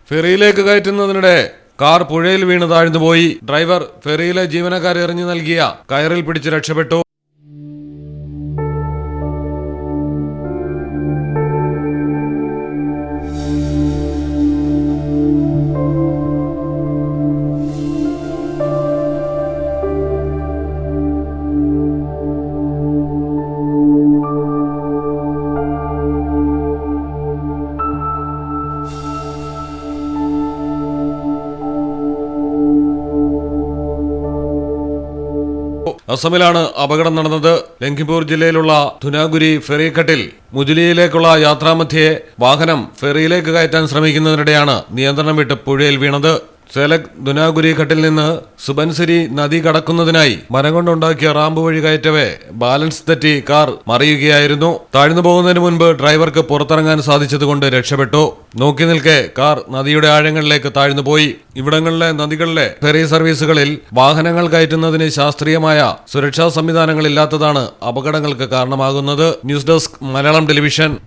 ഫെറിയിലേക്ക് കയറ്റുന്നതിനിടെ car പുഴയിൽ വീണ് താഴ്ന്നുപോയി. Driver ഫെറിയിലെ ജീവനക്കാർ എറിഞ്ഞു നൽകിയ കയറിൽ പിടിച്ച് രക്ഷപ്പെട്ടു. അസമിലാണ് അപകടം നടന്നത്. ലഖിംപൂർ ജില്ലയിലുള്ള ധുനാഗുരി ഫെറിഘട്ടിൽ മുജുലിയിലേക്കുള്ള യാത്രാമധ്യേ വാഹനം ഫെറിയിലേക്ക് കയറ്റാൻ ശ്രമിക്കുന്നതിനിടെയാണ് നിയന്ത്രണം വിട്ട് പുഴയിൽ വീണത്. സേലക് ധുനാഗുരി ഘട്ടിൽ നിന്ന് സുബൻസിരി നദി കടക്കുന്നതിനായി മരം കൊണ്ടുണ്ടാക്കിയ റാമ്പ് വഴി കയറ്റവേ ബാലൻസ് തെറ്റി കാർ മറിയുകയായിരുന്നു. താഴ്ന്നു പോകുന്നതിന് മുൻപ് ഡ്രൈവർക്ക് പുറത്തിറങ്ങാൻ സാധിച്ചതുകൊണ്ട് രക്ഷപ്പെട്ടു. നോക്കി നിൽക്കെ കാർ നദിയുടെ ആഴങ്ങളിലേക്ക് താഴ്ന്നുപോയി. ഇവിടങ്ങളിലെ നദികളിലെ ഫെറി സർവീസുകളിൽ വാഹനങ്ങൾ കയറ്റുന്നതിന് ശാസ്ത്രീയമായ സുരക്ഷാ സംവിധാനങ്ങൾ ഇല്ലാത്തതാണ് അപകടങ്ങൾക്ക് കാരണമാകുന്നത്. News desk Malayalam television.